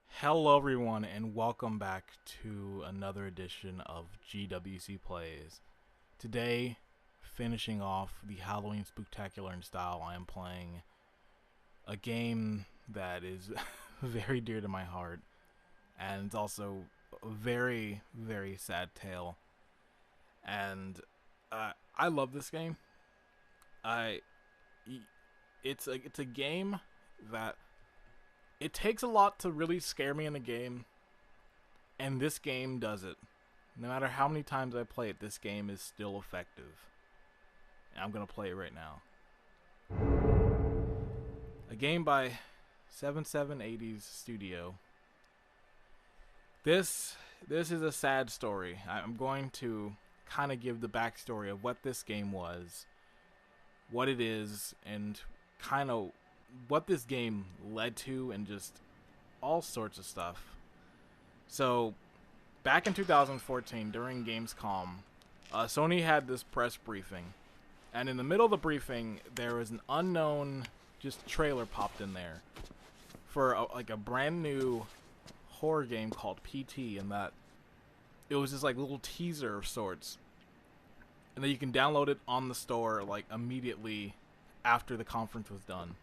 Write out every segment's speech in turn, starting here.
Hello everyone and welcome back to another edition of GWC Plays. Today, finishing off the Halloween Spooktacular in style, I am playing a game that is very dear to my heart, and it's also a very, very sad tale. And I love this game. It's a game that it takes a lot to really scare me in a game, and this game does it. No matter how many times I play it, this game is still effective. And I'm gonna play it right now. A game by 7780's Studio. This is a sad story. I'm going to kind of give the backstory of what this game was, what it is, and kind of what this game led to, and just all sorts of stuff. So, back in 2014, during Gamescom, Sony had this press briefing, and in the middle of the briefing, there was an unknown just trailer popped in there for a brand new horror game called PT, and that it was just like a little teaser of sorts, and then you can download it on the store like immediately after the conference was done.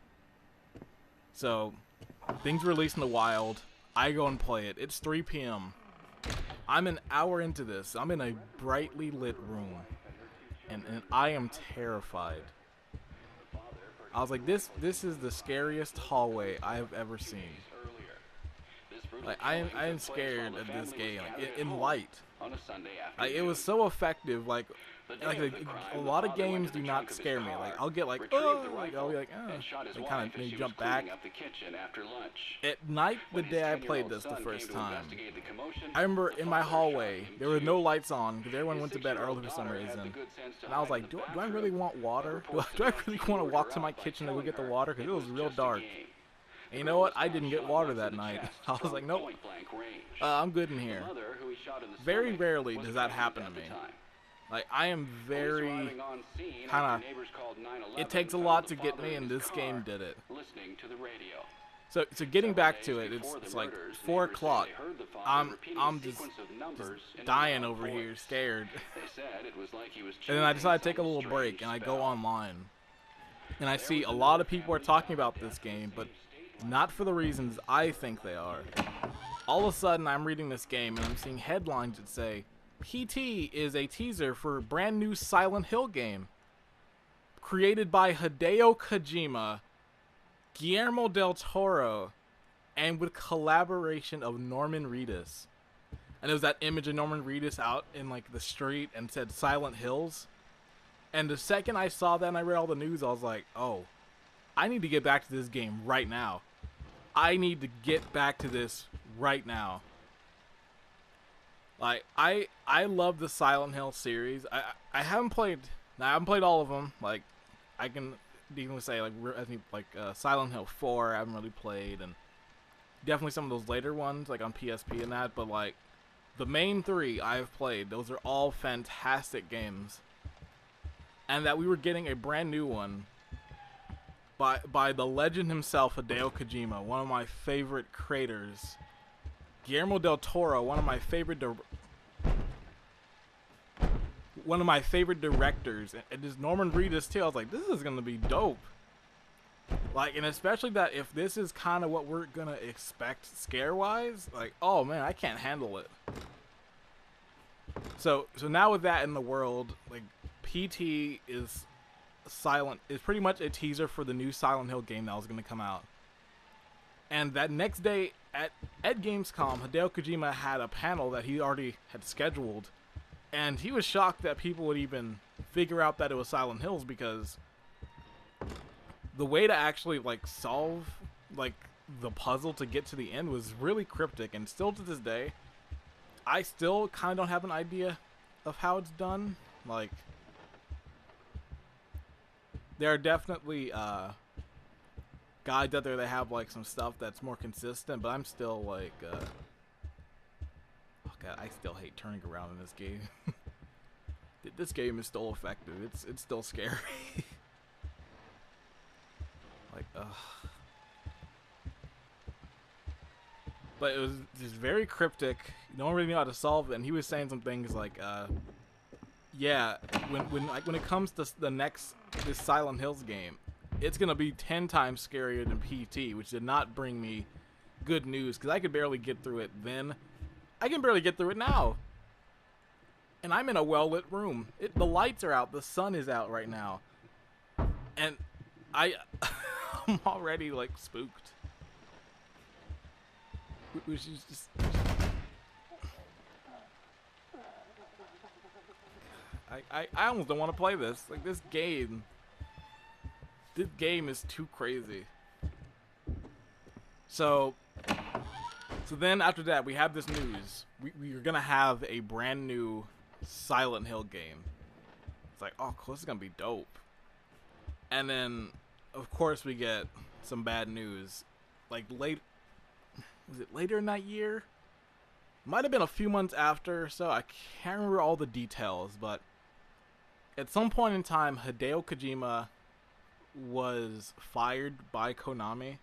So, things released in the wild. I go and play it. It's 3 p.m. I'm an hour into this. I'm in a brightly lit room, and I am terrified. I was like, this is the scariest hallway I have ever seen. Like, I am scared of this game, like, in light. Like, it was so effective. Like a lot of games do not scare me. Like, I'll get like, oh, like, I'll be like, oh, and kind of maybe jump back. At night, the day I played this the first time, I remember in my hallway there were no lights on because everyone went to bed early for some reason, and I was like, do I really want water? Do I really want to walk to my kitchen to go get the water? Because it was real dark. And you know what? I didn't get water that night. I was like, nope, I'm good in here. Very rarely does that happen to me. Like, I am very kind of, it takes a lot to get me, and this game did it. So getting back to it, it's like 4 o'clock. I'm just dying over here, scared. And then I decide to take a little break, and I go online. And I see a lot of people are talking about this game, but not for the reasons I think they are. All of a sudden, I'm reading this game, and I'm seeing headlines that say, PT is a teaser for a brand new Silent Hill game created by Hideo Kojima, Guillermo del Toro, and with collaboration of Norman Reedus. And it was that image of Norman Reedus out in like the street and said Silent Hills. And the second I saw that and I read all the news, I was like, oh, I need to get back to this game right now. I need to get back to this right now. Like, I love the Silent Hill series. I haven't played all of them. Like, I can definitely say, like, I think, like, Silent Hill 4 I haven't really played, and definitely some of those later ones, like on PSP and that, but, like, the main 3 I've played, those are all fantastic games. And that we were getting a brand new one by the legend himself, Hideo Kojima, one of my favorite creators. Guillermo del Toro, one of my favorite directors, and this Norman Reedus too. I was like, this is gonna be dope. Like, and especially that if this is kind of what we're gonna expect scare-wise, like, oh man, I can't handle it. So now with that in the world, like, PT is pretty much a teaser for the new Silent Hill game that was gonna come out. And that next day at Gamescom, Hideo Kojima had a panel that he already had scheduled, and he was shocked that people would even figure out that it was Silent Hills, because the way to actually like solve like the puzzle to get to the end was really cryptic, and still to this day, I still kind of don't have an idea of how it's done. Like, there are definitely guides out there that have like some stuff that's more consistent, but I'm still like, oh god, I still hate turning around in this game. This game is still effective. It's still scary. Like, ugh. But it was just very cryptic. No one really knew how to solve it, and he was saying some things like, yeah, when it comes to this Silent Hills game, it's gonna be 10 times scarier than PT, which did not bring me good news because I could barely get through it then. I can barely get through it now, and I'm in a well-lit room. The lights are out. The sun is out right now, and I'm already like spooked. Which is just. I almost don't want to play this. Like, this game is too crazy. So then after that, we have this news. We are gonna have a brand new Silent Hill game. It's like, oh, cool, this is gonna be dope. And then, of course, we get some bad news. Like, was it later in that year? Might have been a few months after, so I can't remember all the details, but at some point in time, Hideo Kojima was fired by Konami,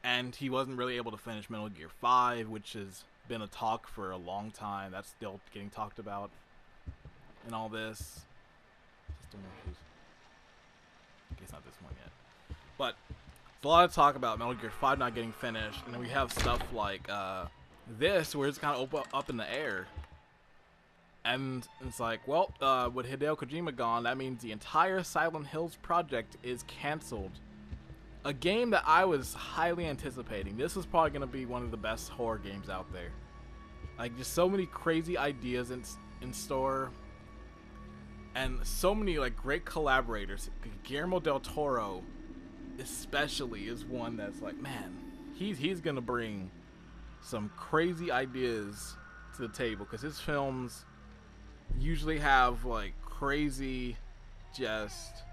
and he wasn't really able to finish Metal Gear 5, which has been a talk for a long time. That's still getting talked about in all this. System issues. I guess not this one yet. But there's a lot of talk about Metal Gear 5 not getting finished, and then we have stuff like this, where it's kind of up in the air. And it's like, well, with Hideo Kojima gone, that means the entire Silent Hills project is canceled. A game that I was highly anticipating. This was probably going to be one of the best horror games out there. Like, just so many crazy ideas in store. And so many, like, great collaborators. Guillermo del Toro, especially, is one that's like, man, he's going to bring some crazy ideas to the table. Because his films usually have, like, crazy, just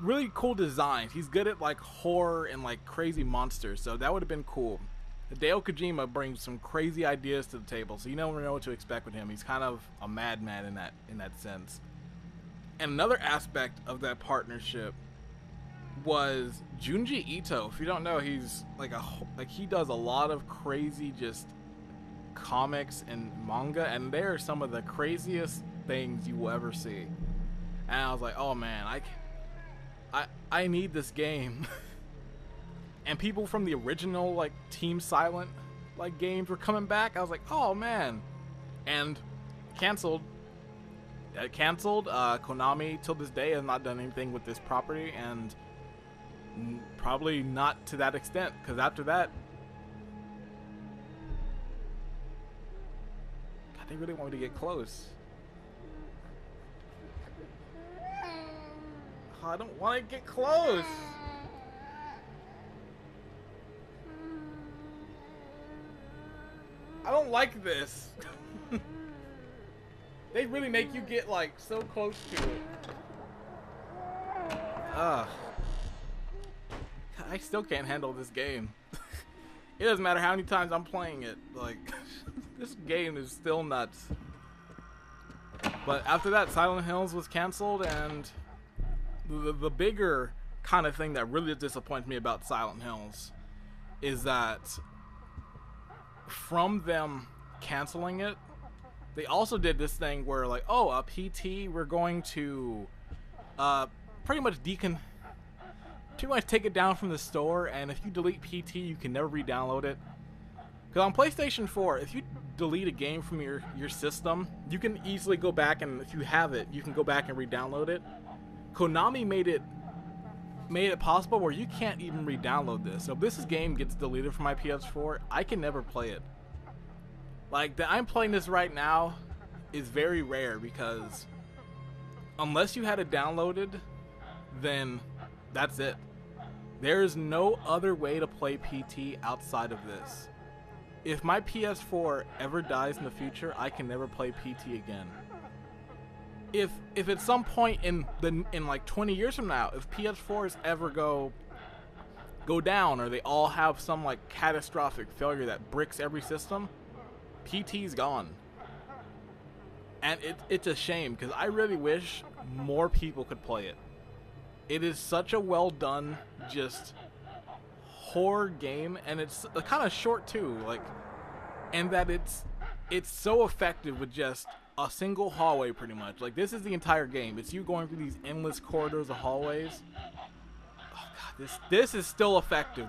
really cool designs. He's good at, like, horror and, like, crazy monsters, so that would have been cool. Hideo Kojima brings some crazy ideas to the table, so you never know what to expect with him. He's kind of a madman in that sense. And another aspect of that partnership was Junji Ito. If you don't know, he's he does a lot of crazy just comics and manga, and they're some of the craziest things you will ever see. And I was like, oh man, I need this game. And people from the original, like, Team Silent, like, games were coming back. I was like, oh man. And canceled. Konami till this day has not done anything with this property, and probably not to that extent, because after that, God, they really want me to get close. Oh, I don't want to get close. I don't like this. They really make you get, like, so close to it. Ugh. I still can't handle this game. It doesn't matter how many times I'm playing it. Like, this game is still nuts. But after that, Silent Hills was canceled, and the bigger kind of thing that really disappoints me about Silent Hills is that from them canceling it, they also did this thing where, like, oh, PT, we're going to pretty much take it down from the store, and if you delete PT, you can never re-download it. Because on PlayStation 4, if you delete a game from your system, you can easily go back, and if you have it, you can go back and re-download it. Konami made it possible where you can't even re-download this. So if this game gets deleted from my PS4, I can never play it. Like, that I'm playing this right now is very rare, because unless you had it downloaded, then that's it. There is no other way to play PT outside of this. If my PS4 ever dies in the future, I can never play PT again. If at some point in like 20 years from now, if PS4s ever go down, or they all have some, like, catastrophic failure that bricks every system, PT's gone. And it's a shame, because I really wish more people could play it. It is such a well done, just horror game, and it's kind of short too, like, and that it's so effective with just a single hallway pretty much. Like, this is the entire game. It's you going through these endless corridors of hallways. Oh god, this is still effective.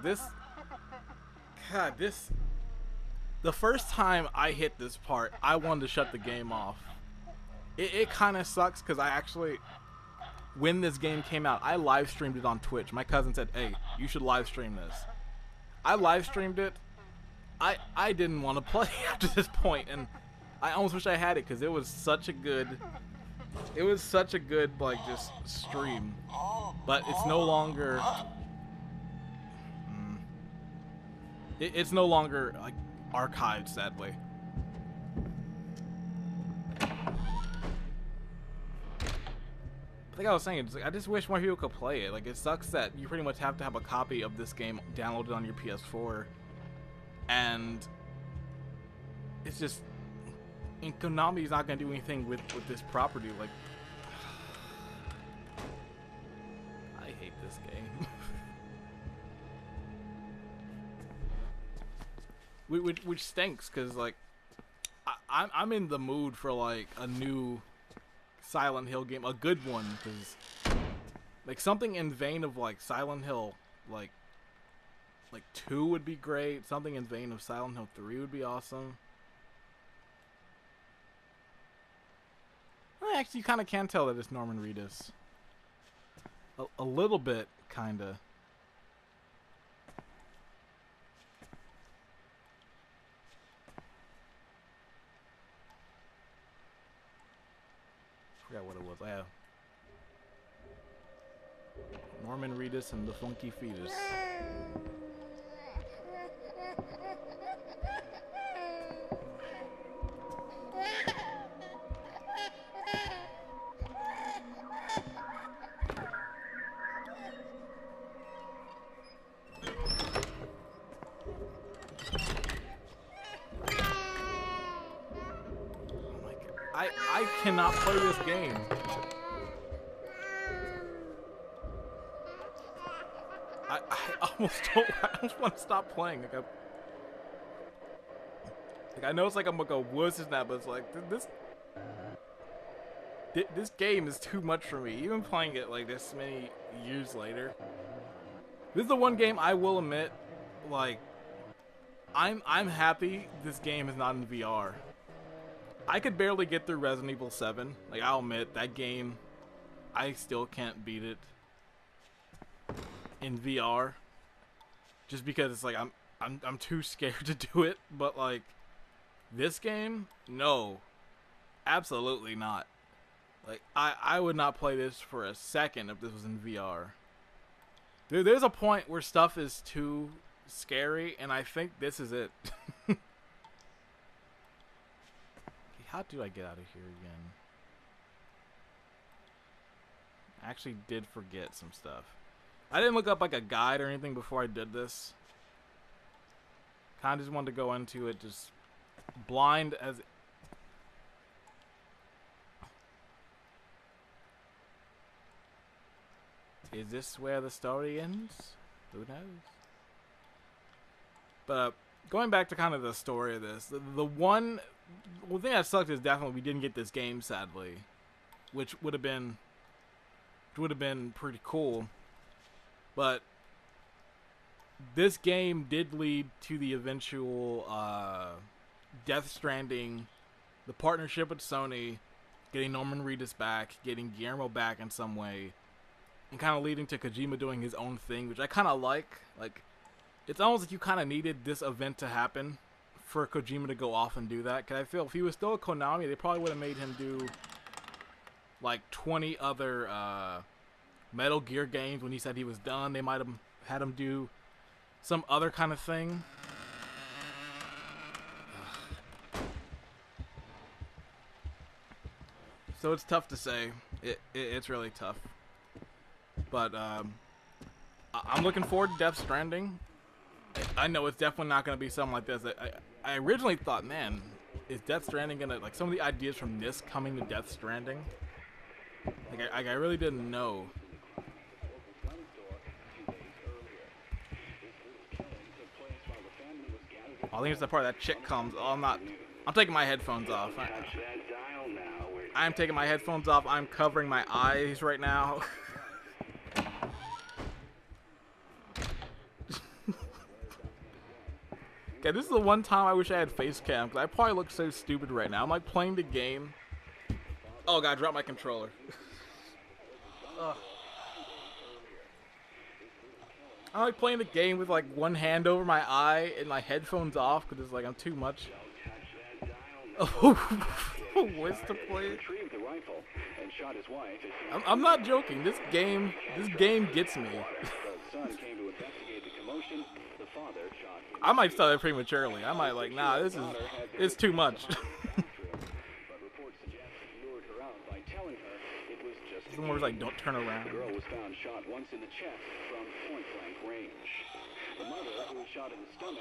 The first time I hit this part, I wanted to shut the game off. It kind of sucks because I actually, when this game came out, I live streamed it on Twitch. My cousin said, hey, you should live stream this. I live streamed it. I didn't want to play after this point, and I almost wish I had it because it was such a good, like, just stream. But it's no longer, it's no longer, like, archived, sadly. Like I was saying, it's like, I just wish more people could play it. Like, it sucks that you pretty much have to have a copy of this game downloaded on your PS4. And it's just, and Konami's not going to do anything with this property. Like, I hate this game. which stinks, because, like, I'm in the mood for, like, a new Silent Hill game, a good one, because, like, something in vein of, like, Silent Hill, like 2 would be great. Something in vein of Silent Hill 3 would be awesome. Well, actually, you kind of can tell that it's Norman Reedus. A little bit, kind of. Forgot what it was. Yeah. Norman Reedus and the Funky Fetus. I cannot play this game. I almost want to stop playing. Like I know it's like I'm gonna go wuss and that, but it's like this game is too much for me. Even playing it like this many years later. This is the one game I will admit, like, I'm happy this game is not in VR. I could barely get through Resident Evil 7. Like, I'll admit, that game, I still can't beat it in VR. Just because it's like, I'm too scared to do it. But, like, this game, no. Absolutely not. Like, I would not play this for a second if this was in VR. There's a point where stuff is too scary, and I think this is it. How do I get out of here again? I actually did forget some stuff. I didn't look up like a guide or anything before I did this. Kinda just wanted to go into it just blind as... Is this where the story ends? Who knows? But going back to kind of the story of this, the one thing that sucked is definitely we didn't get this game, sadly, which would have been pretty cool. But this game did lead to the eventual Death Stranding, the partnership with Sony, getting Norman Reedus back, getting Guillermo back in some way, and kind of leading to Kojima doing his own thing, which I kind of like. Like, it's almost like you kind of needed this event to happen for Kojima to go off and do that. Because I feel if he was still at Konami, they probably would have made him do like 20 other Metal Gear games. When he said he was done, they might have had him do some other kind of thing. So it's tough to say. It's really tough. But I'm looking forward to Death Stranding. I know it's definitely not going to be something like this. I originally thought, man, is Death Stranding going to, like, some of the ideas from this coming to Death Stranding? I really didn't know. Oh, I think it's the part that chick comes. Oh, I'm taking my headphones off. I'm taking my headphones off. I'm covering my eyes right now. Okay, this is the one time I wish I had face cam, because I probably look so stupid right now. I'm like playing the game. Oh god, I dropped my controller. I'm like playing the game with like one hand over my eye and my headphones off because it's like I'm too much. Oh, what's the play? I'm not joking. This game gets me. I might start it prematurely. I might like, nah, it's too much. Someone's like, don't turn around. The girl was found shot once in the chest from point-blank range. The mother, who was shot in the stomach,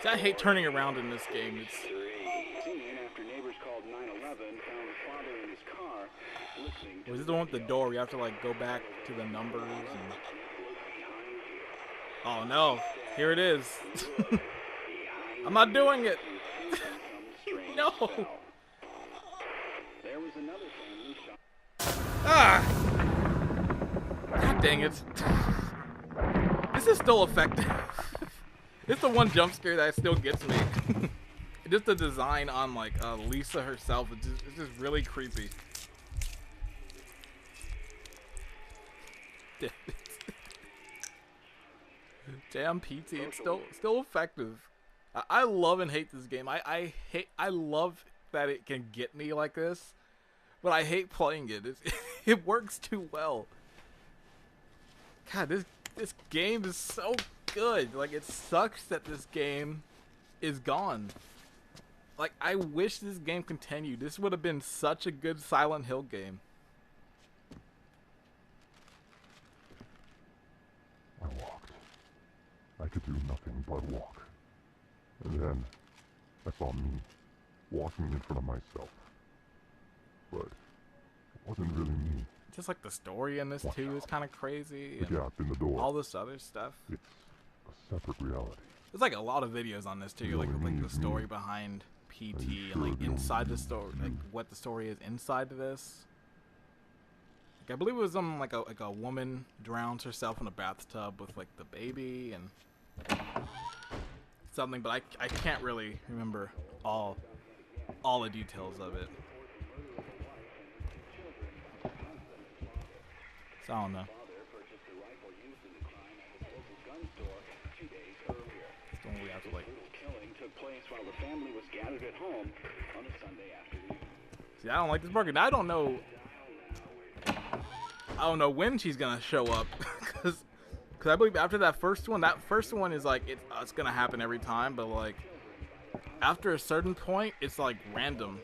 See, I hate turning around in this game. It's scene after neighbors called 911 found the father in his car listening to Was this the one with the door where you have to like go back to the numbers and Oh no, here it is. I'm not doing it. No. There was another family shot. Ah! God dang it. This is still effective. It's the one jump scare that still gets me. Just the design on like Lisa herself, it's just really creepy. Damn PT, it's still effective. I love and hate this game. I love that it can get me like this. But I hate playing it. It works too well. God, this game is so good. Like, it sucks that this game is gone. Like, I wish this game continued. This would have been such a good Silent Hill game. I walked. I could do nothing but walk. And then I saw me walking in front of myself. But it wasn't really me. Just like the story in this too is kind of crazy. The gap in the door. All this other stuff. It's a separate reality. There's like a lot of videos on this too, like the story behind PT and like inside the story, like what the story is inside of this. Like, I believe it was like a woman drowns herself in a bathtub with like the baby and something, but I can't really remember all the details of it. So I don't know. It's the one we have to like. See, I don't like this burger. I don't know when she's gonna show up, because I believe after that first one is like it's gonna happen every time, but like after a certain point, it's like random.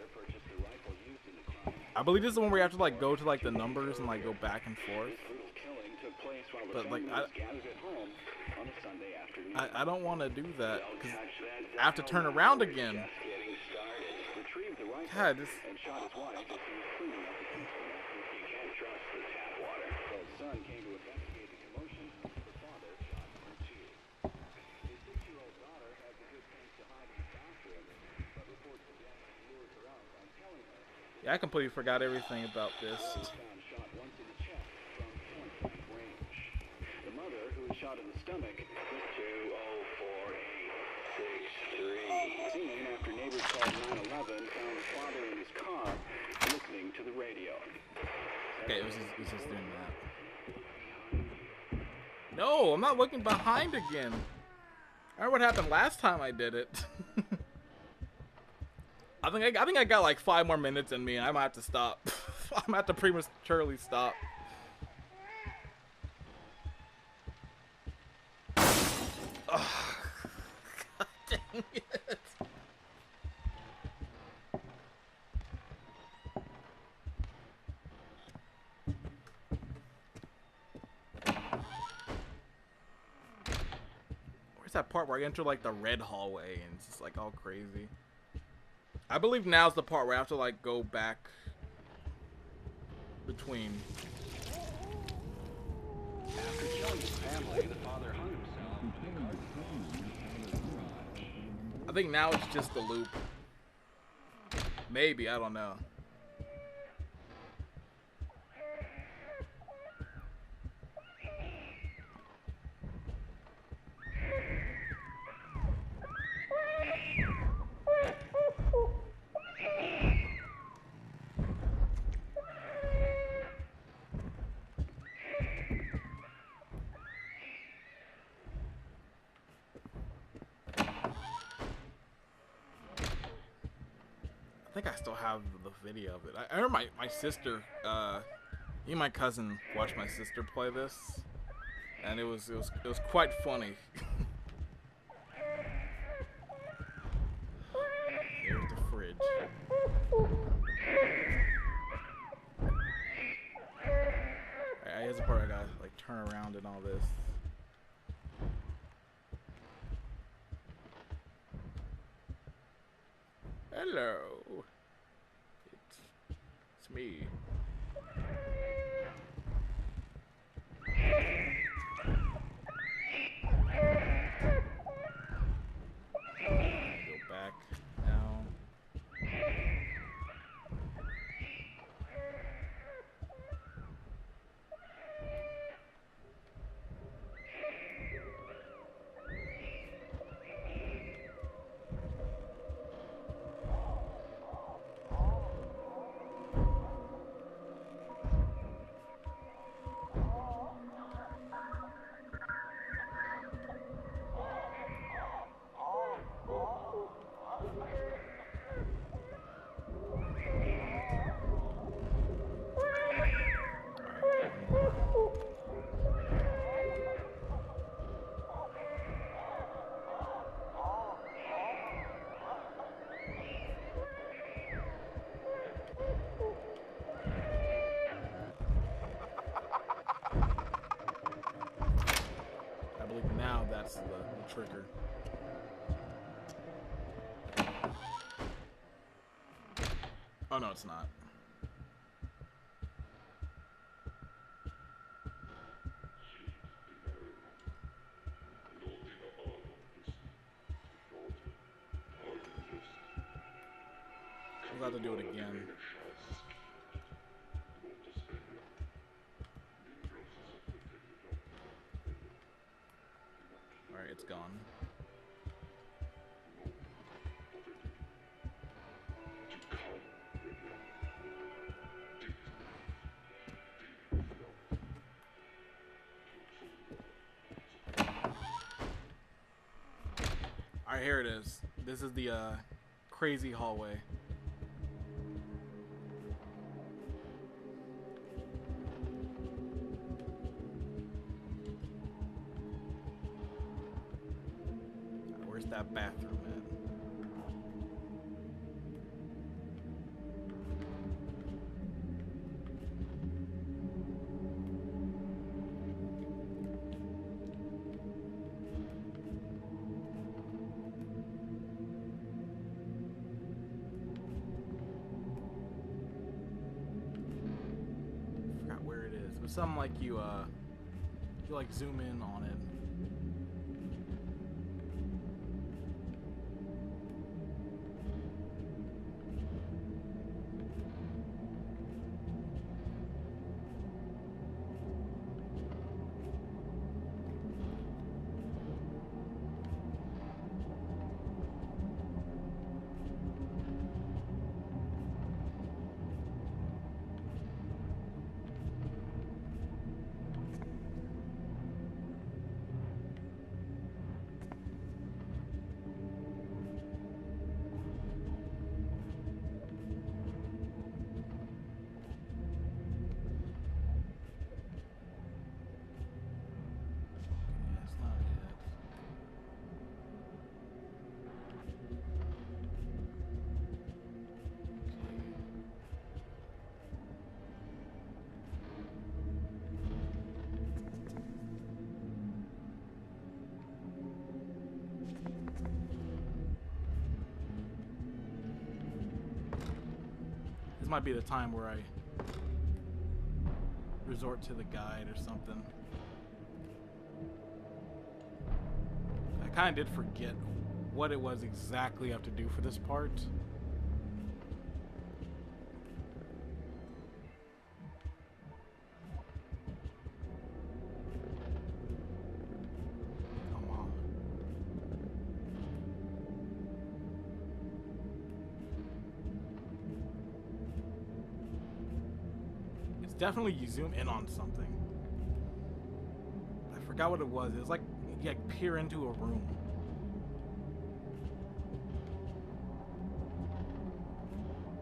I believe this is the one where you have to like go to like the numbers and like go back and forth. But like I don't want to do that because I have to turn around again. God, this. Yeah, I completely forgot everything about this. The mother, who was shot in the stomach, 204-863. Seen after neighbors called 911, found the father in his car listening to the radio. Okay, it was just doing that. No, I'm not looking behind again. I remember what happened last time I did it. I think I got like 5 more minutes in me, and I might have to stop. I'm gonna have to prematurely stop. Oh, God dang it! Where's that part where I enter like the red hallway and it's just like all crazy? I believe now's the part where I have to like go back. between. After killing his family, the father hung himself in a garden garage. I think now it's just the loop. Maybe, I don't know. I think I still have the video of it. I remember my sister, me and my cousin watched my sister play this, and it was quite funny. Here's the fridge. Alright, here's the part I gotta like turn around and all this. Hello. It's me. Go back now. I believe now that's the trigger. Oh no, it's not. We'll have to do it again. Alright, it's gone. Alright, here it is. This is the crazy hallway. Where's that bathroom at? Forgot where it is. It was something like you like zoom in on it. Might be the time where I resort to the guide or something. I kind of did forget what it was exactly I have to do for this part. Come on. It's definitely you zoom in on something. I forgot what it was. It was like you like peer into a room.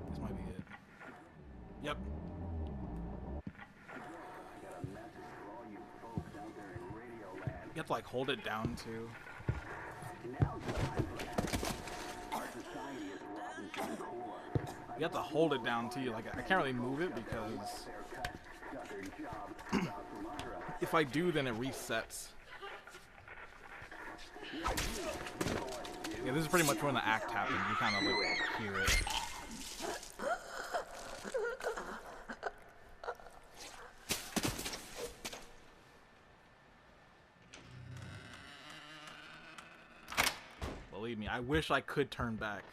This might be it. Yep. You have to like hold it down too. You have to hold it down too. Like I can't really move it because if I do, then it resets. Yeah, this is pretty much when the act happens. You kind of like hear it. Believe me, I wish I could turn back.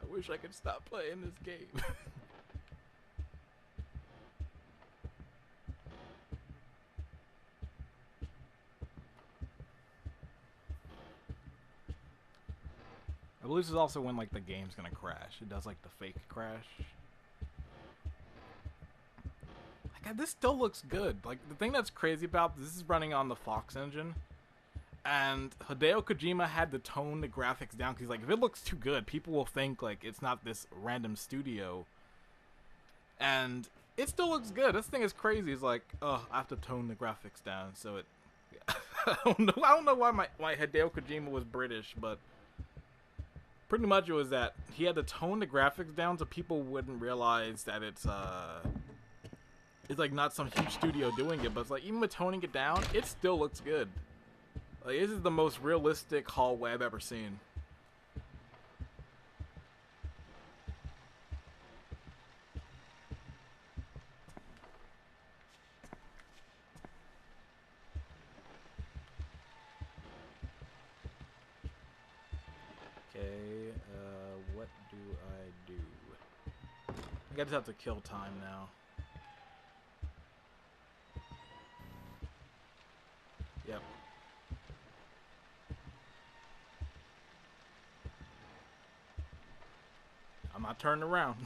I wish I could stop playing this game. I believe this is also when like the game's gonna crash. It does like the fake crash. Like this still looks good. Like the thing that's crazy about this is running on the Fox engine, and Hideo Kojima had to tone the graphics down because like if it looks too good, people will think like it's not this random studio. And it still looks good. This thing is crazy. It's like, oh, I have to tone the graphics down so it. I don't know why my Hideo Kojima was British, but. Pretty much it was that he had to tone the graphics down so people wouldn't realize that it's like not some huge studio doing it, but it's like even with toning it down, it still looks good. Like this is the most realistic hallway I've ever seen. What do I do? I think I just have to kill time now. Yep. I'm not turning around.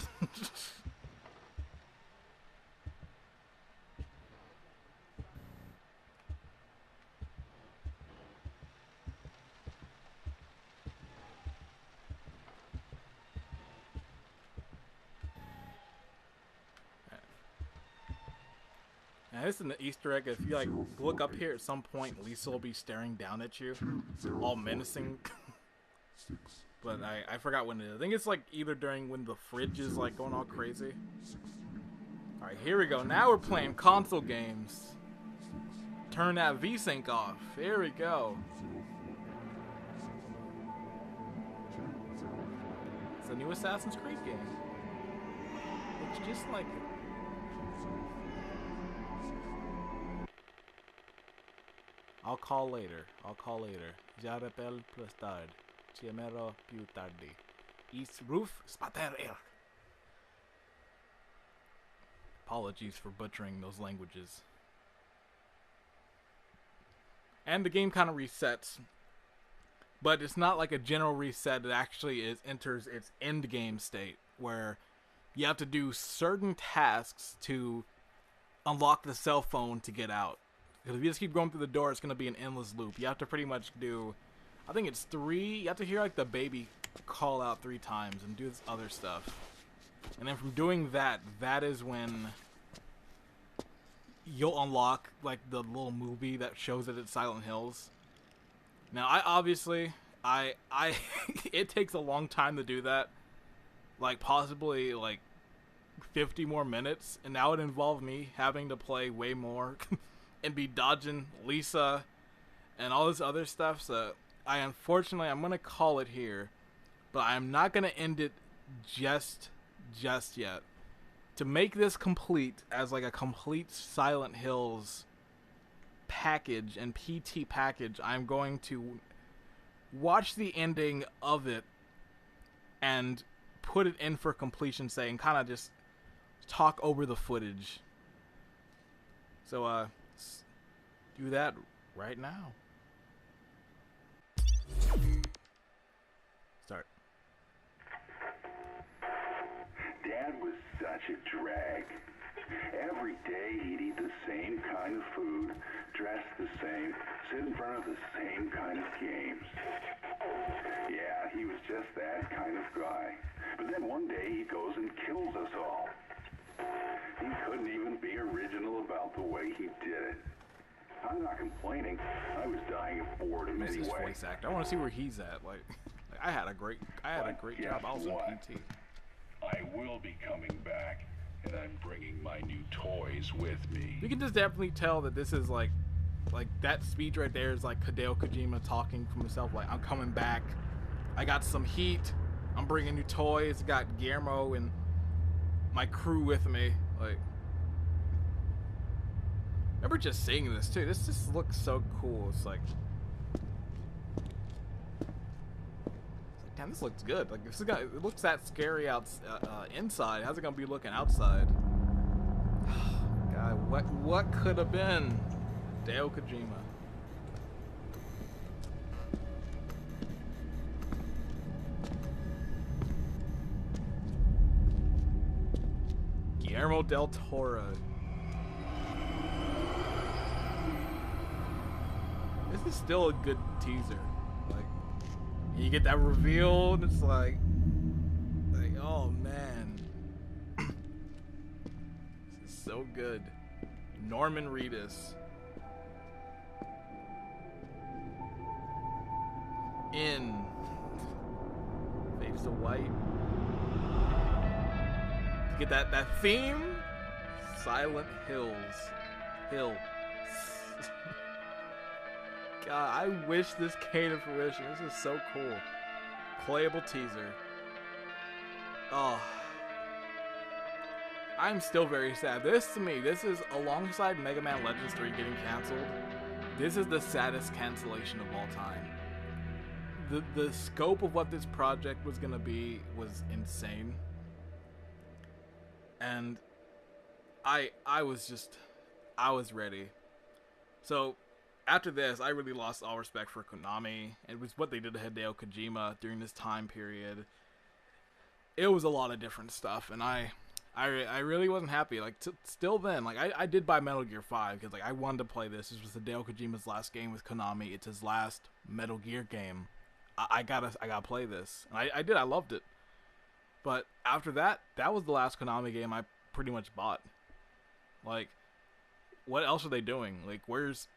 Now, this is an Easter egg. If you like look up here at some point, Lisa will be staring down at you, all menacing. But I forgot when it is. I think it's like either during when the fridge is like going all crazy. All right, here we go. Now we're playing console games. Turn that VSync off. Here we go. It's a new Assassin's Creed game. Looks just like it. I'll call later. Ja rappel plus tard. Chiamero più tardi. Is roof spater. Apologies for butchering those languages. And the game kind of resets. But it's not like a general reset. It actually enters its end game state where you have to do certain tasks to unlock the cell phone to get out. Because if you just keep going through the door, it's going to be an endless loop. You have to pretty much do, I think it's 3, you have to hear like the baby call out 3 times and do this other stuff. And then from doing that, that is when you'll unlock like the little movie that shows that it's Silent Hills. Now, I obviously, it takes a long time to do that. Like possibly like 50 more minutes. And that would involve me having to play way more. And be dodging Lisa and all this other stuff. So I'm going to call it here, but I'm not going to end it just yet. to make this complete as like a complete Silent Hills package and PT package, I'm going to watch the ending of it and put it in for completion, say, and kind of just talk over the footage. So, let's do that right now. Start. Dad was such a drag. Every day he'd eat the same kind of food, dress the same, sit in front of the same kind of games. Yeah, he was just that kind of guy. But then one day he goes and kills us all. He couldn't even be original about the way he did it. I'm not complaining. I was dying of boredom Who's this anyway. voice actor? I want to see where he's at. Like I had a great job. I was in PT. I will be coming back, and I'm bringing my new toys with me. You can just definitely tell that this is like that speech right there is like Hideo Kojima talking from himself. Like, I'm coming back. I got some heat. I'm bringing new toys. Got Guillermo and my crew with me. Like, remember just seeing this too. This just looks so cool. It's like damn, this looks good. Like, this is gonna, it looks that scary inside. How's it gonna be looking outside? God, what could have been? Hideo Kojima. Guillermo del Toro. This is still a good teaser. Like, you get that reveal, and it's like oh man, this is so good. Norman Reedus in Fades to White. You get that theme, Silent Hills. God, I wish this came to fruition. This is so cool. Playable teaser. Oh, I'm still very sad. This, to me, this is, alongside Mega Man Legends 3 getting canceled, this is the saddest cancellation of all time. The scope of what this project was gonna be was insane. And I was ready. So after this, I really lost all respect for Konami. It was what they did to Hideo Kojima during this time period. It was a lot of different stuff, and I really wasn't happy. Like, still then, like, I did buy Metal Gear 5 because, like, I wanted to play this. This was Hideo Kojima's last game with Konami. It's his last Metal Gear game. I gotta play this, and I did. I loved it. But after that, that was the last Konami game I pretty much bought. Like, what else are they doing? Like, where's...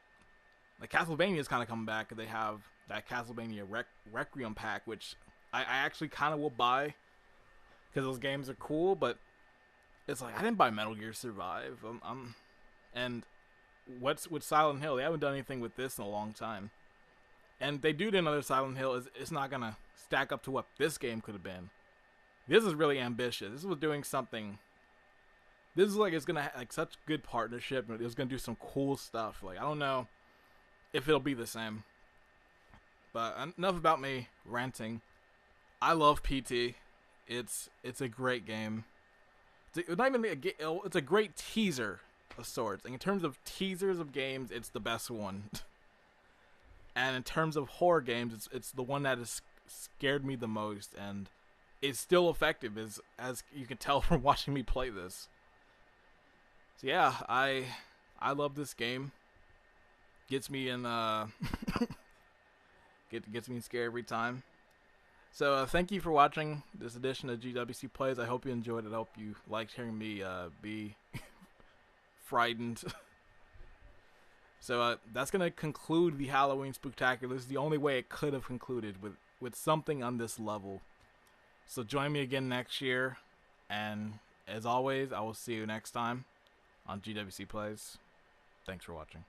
Like, Castlevania's kind of coming back. They have that Castlevania Requiem pack, which I actually kind of will buy because those games are cool, but it's like, I didn't buy Metal Gear Survive. And what's with Silent Hill? They haven't done anything with this in a long time. And they do another Silent Hill. It's not going to stack up to what this game could have been. This is really ambitious. This was doing something... This is like, it's going to have like such good partnership, and it was going to do some cool stuff. Like, I don't know if it'll be the same. But enough about me ranting. I love PT. It's a great game. It's not even it's a great teaser of sorts. And in terms of teasers of games, it's the best one. And in terms of horror games, it's the one that has scared me the most, and it's still effective, as you can tell from watching me play this. So yeah, I love this game. Gets me in gets me scared every time. So thank you for watching this edition of GWC Plays. I hope you enjoyed it. I hope you liked hearing me be frightened. So that's going to conclude the Halloween Spooktacular. This is the only way it could have concluded, with something on this level. So join me again next year. And as always, I will see you next time on GWC Plays. Thanks for watching.